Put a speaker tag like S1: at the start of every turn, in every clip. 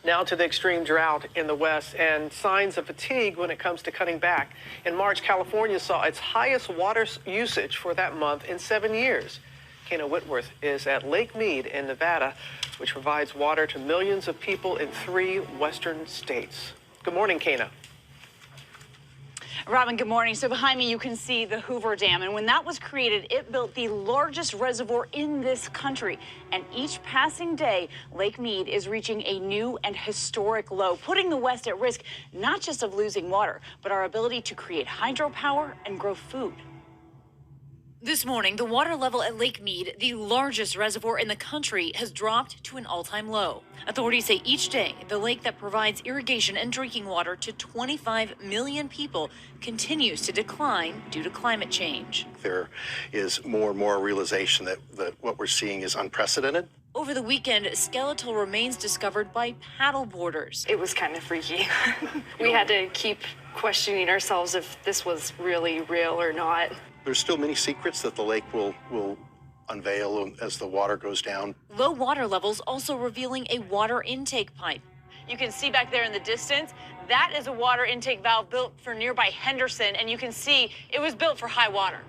S1: Now to the extreme drought in the West and signs of fatigue when it comes to cutting back. In March, California saw its highest water usage for that month in 7 years. Kana Whitworth is at Lake Mead in Nevada, which provides water to millions of people in 3 western states. Good morning, Kana.
S2: Robin, good morning. So behind me, you can see the Hoover Dam. And when that was created, it built the largest reservoir in this country. And each passing day, Lake Mead is reaching a new and historic low, putting the West at risk, not just of losing water, but our ability to create hydropower and grow food.
S3: This morning, the water level at Lake Mead, the largest reservoir in the country, has dropped to an all-time low. Authorities say each day, the lake that provides irrigation and drinking water to 25 million people continues to decline due to climate change.
S4: There is more and more realization that what we're seeing is unprecedented.
S3: Over the weekend, skeletal remains discovered by paddle boarders.
S5: It was kind of freaky. We had to keep questioning ourselves if this was really real or not.
S4: There's still many secrets that the lake will unveil as the water goes down.
S3: Low water levels also revealing a water intake pipe.
S2: You can see back there in the distance, that is a water intake valve built for nearby Henderson, and you can see it was built for high water.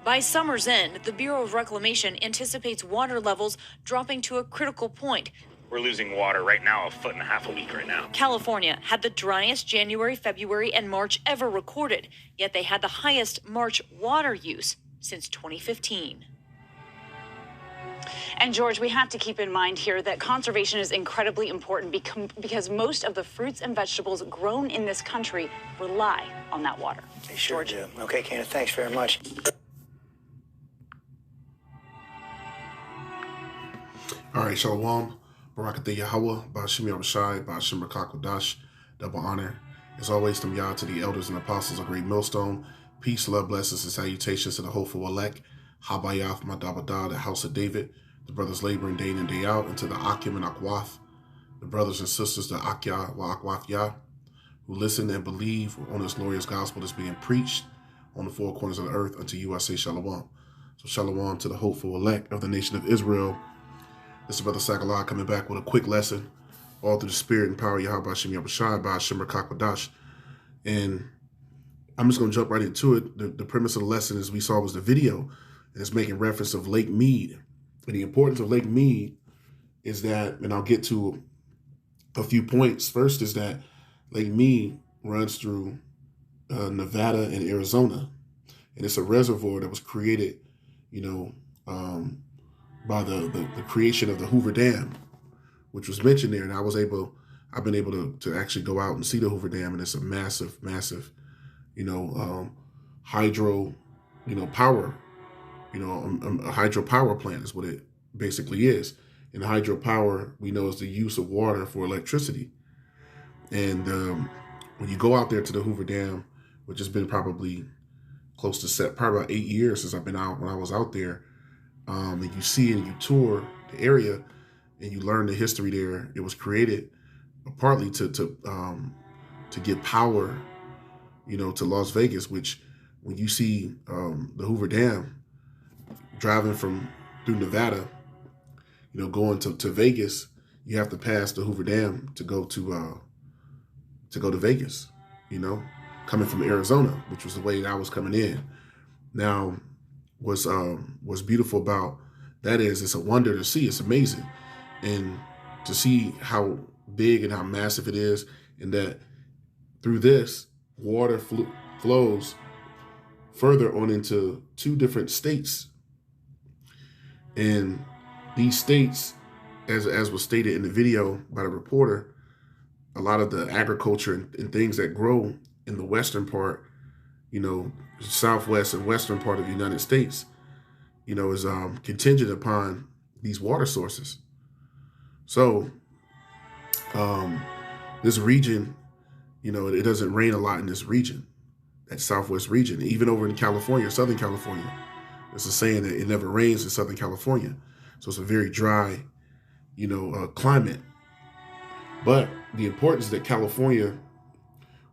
S3: By summer's end, the Bureau of Reclamation anticipates water levels dropping to a critical point.
S6: We're losing water right now, 1.5 feet a week right now.
S3: California had the driest January, February, and March ever recorded, yet they had the highest March water use since 2015.
S2: And George, we have to keep in mind here that conservation is incredibly important because most of the fruits and vegetables grown in this country rely on that water.
S7: They sure do. Okay, Kana, thanks very much.
S8: All right, Shalom. Barakatah Yahweh, Ba'ashim Yahushai, Ba'ashim Rakakodash, double honor. As always, them Yah to the elders and apostles of Great Millstone. Peace, love, blessings, and salutations to the hopeful elect. Habayah, Madabadah, the house of David, the brothers laboring day in and day out, and to the Akim and Akwath, the brothers and sisters, the Akyah wa Akwath Yah, who listen and believe on this glorious gospel that's being preached on the 4 corners of the earth. Unto you I say Shalom. So Shalom to the hopeful elect of the nation of Israel. This is Brother Sagalah coming back with a quick lesson, all through the spirit and power of Yahweh Hashem Yahushai by Hashem Rakakodash. And I'm just going to jump right into it. The premise of the lesson, as we saw, was the video, and it's making reference of Lake Mead. And the importance of Lake Mead is that, and I'll get to a few points. First is that Lake Mead runs through Nevada and Arizona. And it's a reservoir that was created, by the creation of the Hoover Dam, which was mentioned there. And I've been able to actually go out and see the Hoover Dam, and it's a massive, hydro, power, a hydropower plant is what it basically is. And hydropower, we know, is the use of water for electricity. And when you go out there to the Hoover Dam, which has been probably close to probably about 8 years since I've been out, when I was out there, and you see and you tour the area and you learn the history there. It was created partly to give power, to Las Vegas, which when you see the Hoover Dam driving through Nevada, going to Vegas, you have to pass the Hoover Dam to go to Vegas, coming from Arizona, which was the way that I was coming in. Now, what's beautiful about that is it's a wonder to see. It's amazing. And to see how big and how massive it is, and that through this, water flows further on into 2 different states. And these states, as was stated in the video by the reporter, a lot of the agriculture and things that grow in the western part, southwest and western part of the United States, is contingent upon these water sources. So this region, it doesn't rain a lot in this region, that southwest region. Even over in California, Southern California, there's a saying that it never rains in Southern California. So it's a very dry, climate. But the importance that California,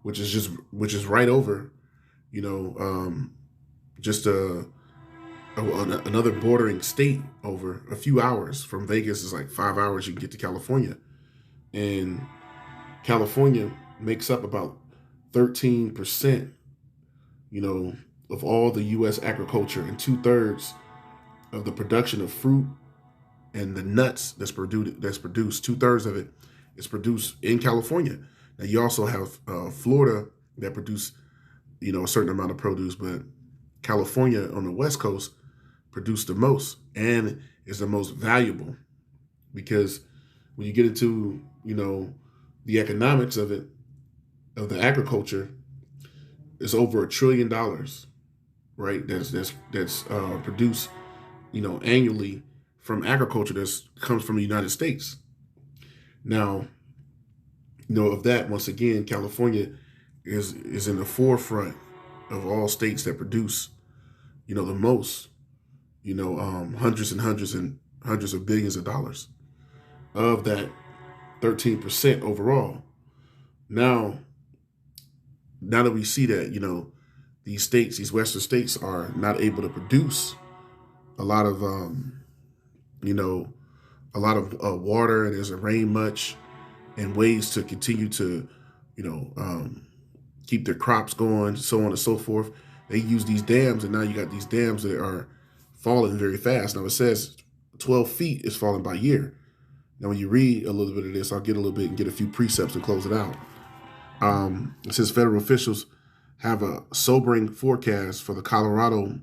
S8: which is right over, just another bordering state over a few hours from Vegas is like 5 hours you can get to California. And California makes up about 13%, of all the U.S. agriculture, and 2/3 of the production of fruit and the nuts that's produced. 2/3 of it is produced in California. Now you also have Florida that produce, a certain amount of produce, but California on the West Coast produce the most and is the most valuable, because when you get into, the economics of it, of the agriculture, it's over $1 trillion, right? That's produced, annually from agriculture that comes from the United States. Now, of that, once again, California is in the forefront of all states that produce, the most, hundreds and hundreds and hundreds of billions of dollars of that 13% overall. Now that we see that, these states, these Western states, are not able to produce a lot of, water, and it doesn't rain much, and ways to continue to, keep their crops going, so on and so forth. They use these dams, and now you got these dams that are falling very fast. Now it says 12 feet is falling by year. Now when you read a little bit of this, I'll get a little bit and get a few precepts and close it out. It says federal officials have a sobering forecast for the Colorado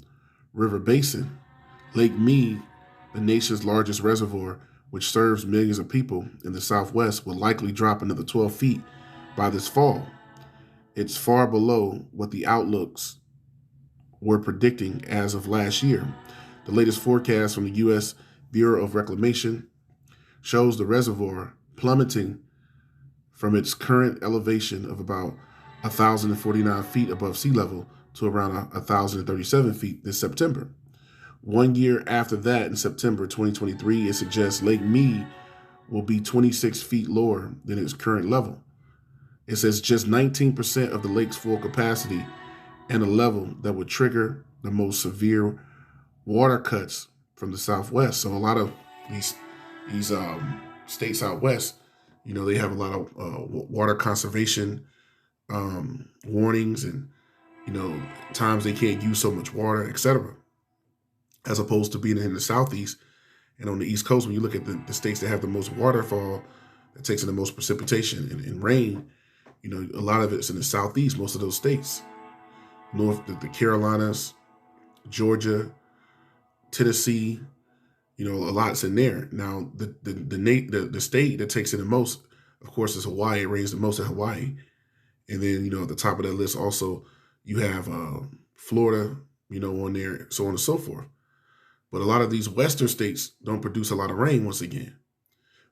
S8: River Basin. Lake Mead, the nation's largest reservoir, which serves millions of people in the Southwest, will likely drop another 12 feet by this fall. It's far below what the outlooks were predicting as of last year. The latest forecast from the U.S. Bureau of Reclamation shows the reservoir plummeting from its current elevation of about 1,049 feet above sea level to around 1,037 feet this September. 1 year after that, in September 2023, it suggests Lake Mead will be 26 feet lower than its current level. It says just 19% of the lake's full capacity, and a level that would trigger the most severe water cuts from the Southwest. So a lot of these states out west, they have a lot of water conservation warnings, and times they can't use so much water, etc. As opposed to being in the Southeast and on the East Coast, when you look at the states that have the most waterfall, that takes in the most precipitation and rain, a lot of it's in the Southeast, most of those states. The Carolinas, Georgia, Tennessee, a lot's in there. Now, the state that takes in the most, of course, is Hawaii. It rains the most in Hawaii. And then, at the top of that list also, you have Florida, on there, so on and so forth. But a lot of these Western states don't produce a lot of rain, once again.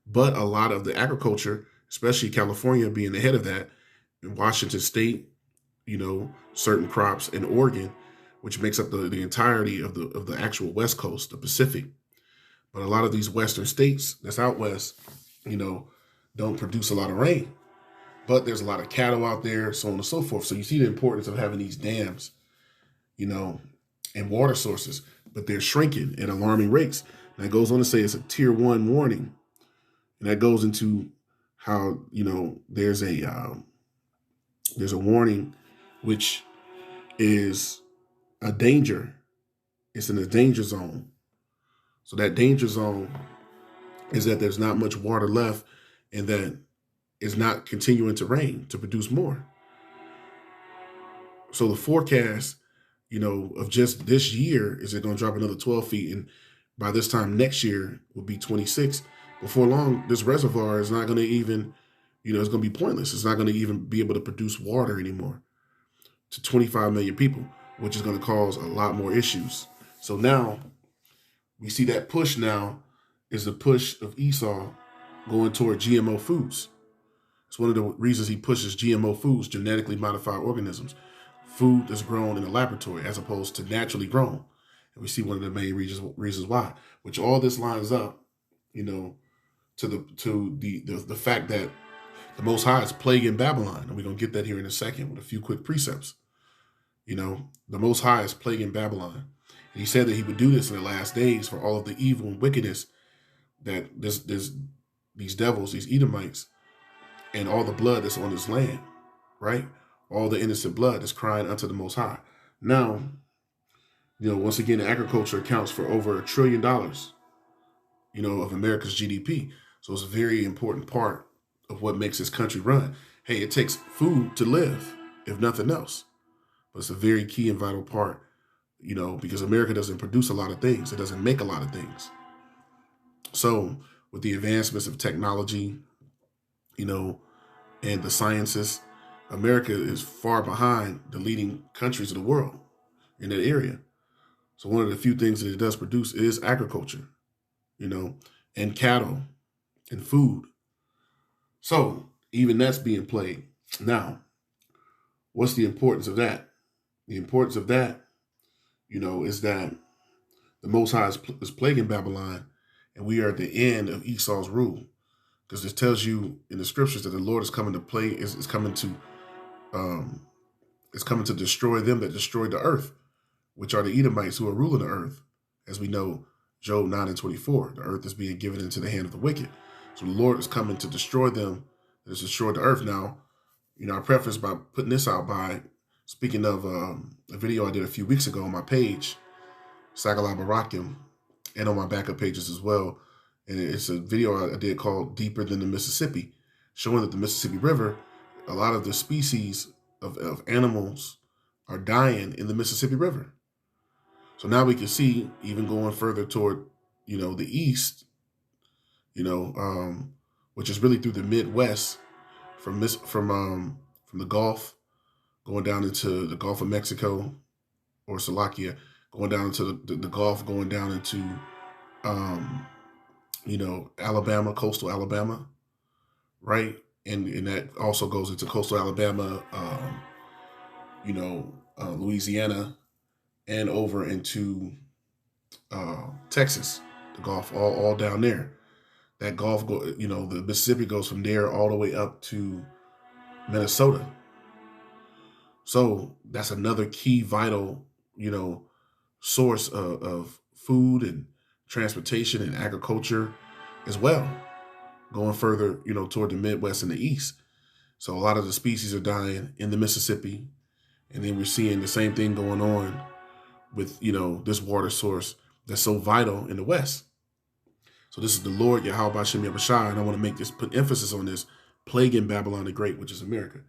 S8: But a lot of the agriculture, especially California being ahead of that, in Washington State, certain crops, in Oregon, which makes up the entirety of the actual West Coast, the Pacific. But a lot of these Western states that's out west, don't produce a lot of rain. But there's a lot of cattle out there, so on and so forth. So you see the importance of having these dams, and water sources, but they're shrinking at alarming rates. And it goes on to say it's a tier 1 warning. And that goes into how, there's a warning, which is a danger. It's in a danger zone. So that danger zone is that there's not much water left, and that it's not continuing to rain to produce more. So the forecast, of just this year is it going to drop another 12 feet. And by this time next year will be 26. Before long, this reservoir is not going to even, it's going to be pointless. It's not going to even be able to produce water anymore to 25 million people, which is going to cause a lot more issues. So now we see that push now is the push of Esau going toward GMO foods. It's one of the reasons he pushes GMO foods, genetically modified organisms, food that's grown in a laboratory as opposed to naturally grown. And we see one of the main reasons why, which all this lines up, to the fact that the Most High is plaguing Babylon. And we're going to get that here in a second with a few quick precepts. The Most High is plaguing Babylon. And he said that he would do this in the last days for all of the evil and wickedness that these devils, these Edomites, and all the blood that's on this land, right? All the innocent blood is crying unto the Most High. Now, once again, agriculture accounts for over $1 trillion, of America's GDP. So it's a very important part of what makes this country run. Hey, it takes food to live, if nothing else. But it's a very key and vital part, because America doesn't produce a lot of things. It doesn't make a lot of things. So with the advancements of technology, and the sciences, America is far behind the leading countries of the world in that area. So one of the few things that it does produce is agriculture, and cattle and food. So even that's being played. Now, what's the importance of that? The importance of that, is that the Most High is plaguing Babylon, and we are at the end of Esau's rule. Because it tells you in the scriptures that the Lord is coming to play, is coming to destroy them that destroyed the earth, which are the Edomites who are ruling the earth. As we know, Job 9:24, the earth is being given into the hand of the wicked. So the Lord is coming to destroy them that has destroyed the earth. Now, I preface by putting this out by speaking of a video I did a few weeks ago on my page, Sagalai Barakim, and on my backup pages as well. And it's a video I did called Deeper Than the Mississippi, showing that the Mississippi River, a lot of the species of animals are dying in the Mississippi River. So now we can see, even going further toward, the east, which is really through the Midwest, from the Gulf, going down into the Gulf of Mexico, or Slovakia, going down into the Gulf, going down into, Alabama, coastal Alabama, right? And that also goes into coastal Alabama, Louisiana, and over into Texas, the Gulf, all down there. That Gulf, the Mississippi goes from there all the way up to Minnesota. So that's another key, vital, source of food and transportation and agriculture as well, going further, toward the Midwest and the East. So a lot of the species are dying in the Mississippi. And then we're seeing the same thing going on with, this water source that's so vital in the West. So this is the Lord Yahweh Bashem Yahushua, and I want to put emphasis on this, plaguing Babylon the Great, which is America.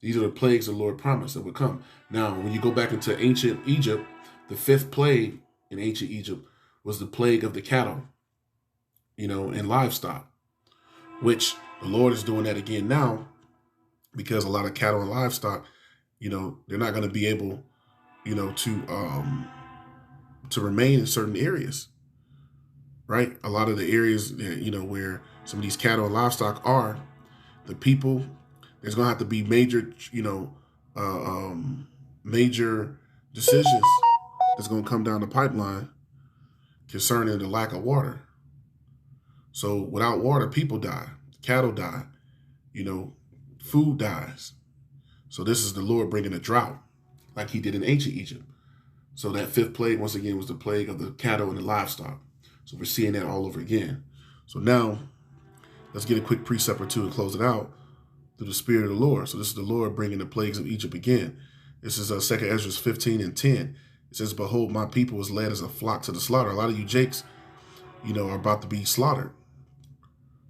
S8: These are the plagues the Lord promised that would come. Now, when you go back into ancient Egypt, the 5th plague in ancient Egypt was the plague of the cattle, and livestock, which the Lord is doing that again now, because a lot of cattle and livestock, they're not going to be able, to remain in certain areas, right? A lot of the areas, where some of these cattle and livestock are, the people, there's going to have to be major, major decisions that's going to come down the pipeline concerning the lack of water. So without water, people die, cattle die, food dies. So this is the Lord bringing a drought like he did in ancient Egypt. So that 5th plague, once again, was the plague of the cattle and the livestock. So we're seeing that all over again. So now let's get a quick precept or two and close it out through the Spirit of the Lord. So this is the Lord bringing the plagues of Egypt again. This is 2 Ezra 15:10. It says, "Behold, my people is led as a flock to the slaughter." A lot of you jakes, are about to be slaughtered.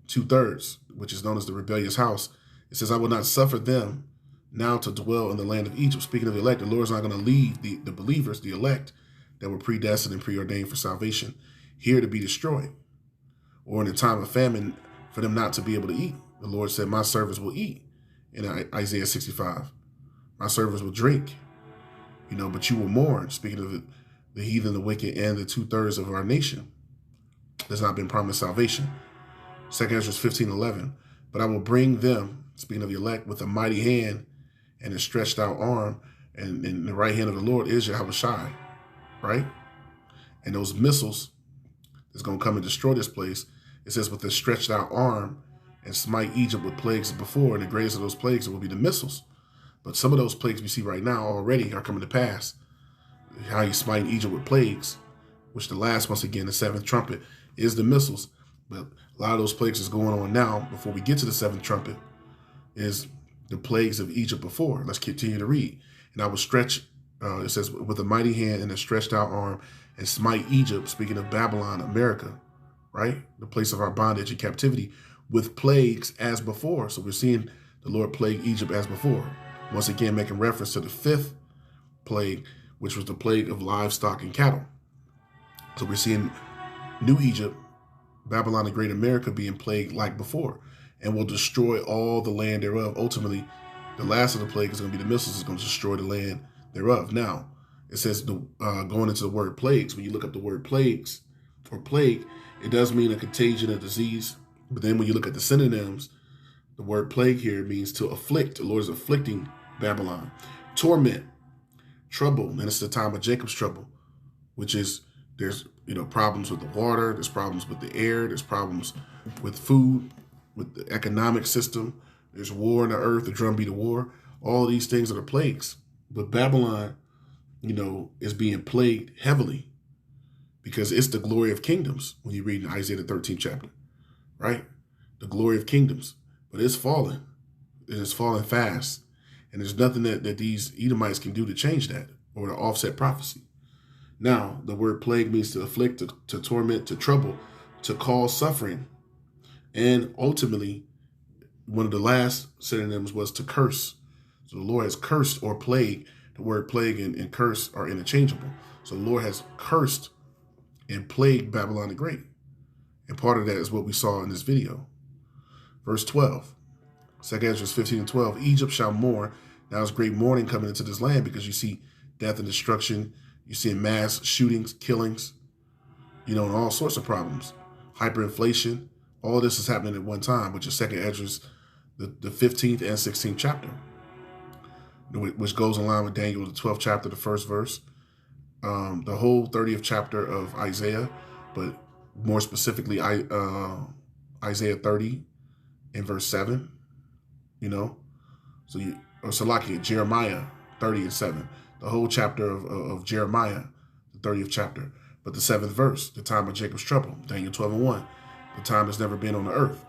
S8: 2/3, which is known as the rebellious house. It says, "I will not suffer them now to dwell in the land of Egypt." Speaking of the elect, the Lord's not going to leave the believers, the elect, that were predestined and preordained for salvation, here to be destroyed, or in a time of famine for them not to be able to eat. The Lord said, "My servants will eat," in Isaiah 65. "My servants will drink, but you will mourn." Speaking of the heathen, the wicked, and the 2/3 of our nation that's not been promised salvation. 2 Ezra 15:11. "But I will bring them," speaking of the elect, "with a mighty hand and a stretched out arm," and in the right hand of the Lord is Yahushua, right? And those missiles that's going to come and destroy this place, it says, "with a stretched out arm and smite Egypt with plagues before," and the greatest of those plagues will be the missiles. But some of those plagues we see right now already are coming to pass. How you smite Egypt with plagues, which the last, once again, the 7th trumpet, is the missiles. But a lot of those plagues is going on now before we get to the 7th trumpet. is the plagues of Egypt before. Let's continue to read. And I will stretch, it says, with a mighty hand and a stretched out arm and smite Egypt, speaking of Babylon, America, right? The place of our bondage and captivity, with plagues as before. So we're seeing the Lord plague Egypt as before. Once again, making reference to the fifth plague, which was the plague of livestock and cattle. So we're seeing New Egypt, Babylon the Great America, being plagued like before, and will destroy all the land thereof. Ultimately, the last of the plague is going to be the missiles, is going to destroy the land thereof. Now, it says, going into the word plagues, when you look up the word plagues or plague, it does mean a contagion, a disease. But then when you look at the synonyms, the word plague here means to afflict. The Lord is afflicting Babylon. Torment, trouble, and it's the time of Jacob's trouble, which is there's problems with the water, there's problems with the air, there's problems with food, with the economic system, there's war in the earth, the drumbeat of war. All of these things are the plagues. But Babylon, is being plagued heavily because it's the glory of kingdoms when you read in Isaiah the 13th chapter, right? The glory of kingdoms. But it's falling. And it's falling fast. And there's nothing that these Edomites can do to change that or to offset prophecy. Now, the word plague means to afflict, to torment, to trouble, to cause suffering. And ultimately, one of the last synonyms was to curse. So the Lord has cursed or plagued. The word plague and curse are interchangeable. So the Lord has cursed and plagued Babylon the Great. And part of that is what we saw in this video. Verse 12, 2 Ezra 15 and 12, Egypt shall mourn. Now it's great mourning coming into this land because you see death and destruction. You see mass shootings, killings, and all sorts of problems. Hyperinflation. All this is happening at one time, which is 2 Ezra's, the 15th and 16th chapter, which goes in line with Daniel, the 12th chapter, the first verse. The whole 30th chapter of Isaiah, but more specifically, Isaiah 30 in verse 7, Jeremiah 30 and 7, the whole chapter of Jeremiah, the 30th chapter, but the 7th verse, the time of Jacob's trouble, Daniel 12 and 1, the time that's never been on the earth.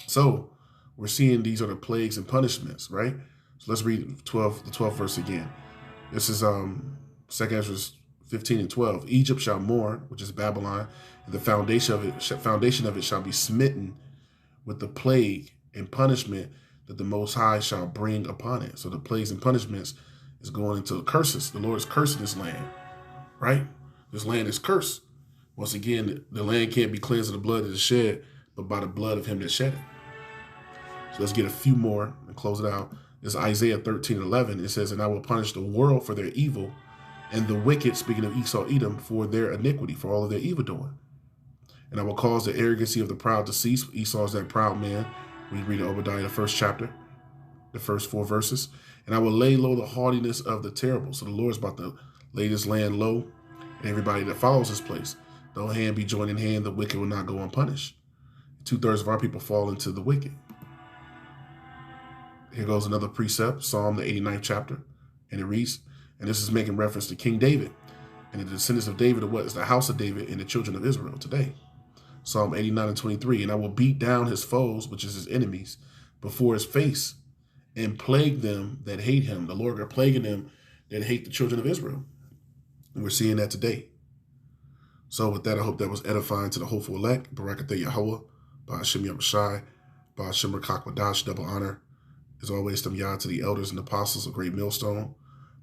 S8: So we're seeing these are the plagues and punishments, right? So let's read the 12th verse again. This is 2 Ezra 15 and 12. Egypt shall mourn, which is Babylon, and the foundation of it shall be smitten with the plague and punishment that the Most High shall bring upon it. So the plagues and punishments is going into curses. The Lord is cursing this land, right? This land is cursed. Once again, the land can't be cleansed of the blood that is shed, but by the blood of him that shed it. So let's get a few more and close it out. This is Isaiah 13 and 11. It says, and I will punish the world for their evil, and the wicked, speaking of Esau, Edom, for their iniquity, for all of their evil doing. And I will cause the arrogancy of the proud to cease. Esau is that proud man. We read in Obadiah, the first chapter, the first 4 verses. And I will lay low the haughtiness of the terrible. So the Lord's about to lay this land low, and everybody that follows his place. Though hand be joined in hand, the wicked will not go unpunished. 2/3 of our people fall into the wicked. Here goes another precept, Psalm the 89th chapter. And it reads, and this is making reference to King David. And the descendants of David are what is the house of David and the children of Israel today. Psalm 89 and 23, and I will beat down his foes, which is his enemies, before his face, and plague them that hate him. The Lord are plaguing them that hate the children of Israel. And we're seeing that today. So with that, I hope that was edifying to the hopeful elect. Barakateh Yahweh, Ba'ashem Yabashai, Ba'ashem Rakakwadash, double honor. As always, them Yah to the elders and apostles of Great Millstone,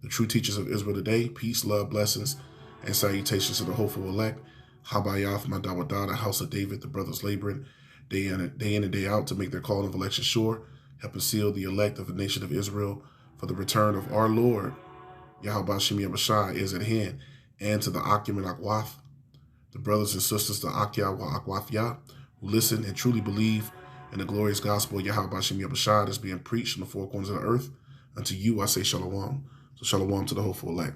S8: the true teachers of Israel today. Peace, love, blessings, and salutations to the hopeful elect. Habayath, Madawadah, the house of David, the brothers laboring day in and day out to make their calling of election sure, helping seal the elect of the nation of Israel for the return of our Lord, Yahweh Shem Yabashai, is at hand, and to the Akim and Akwath, the brothers and sisters, the Akyah wa Akwathya, who listen and truly believe in the glorious gospel of Yahweh Shem Yabashai that's being preached in the four corners of the earth. Unto you I say shalom. So shalom to the hopeful elect.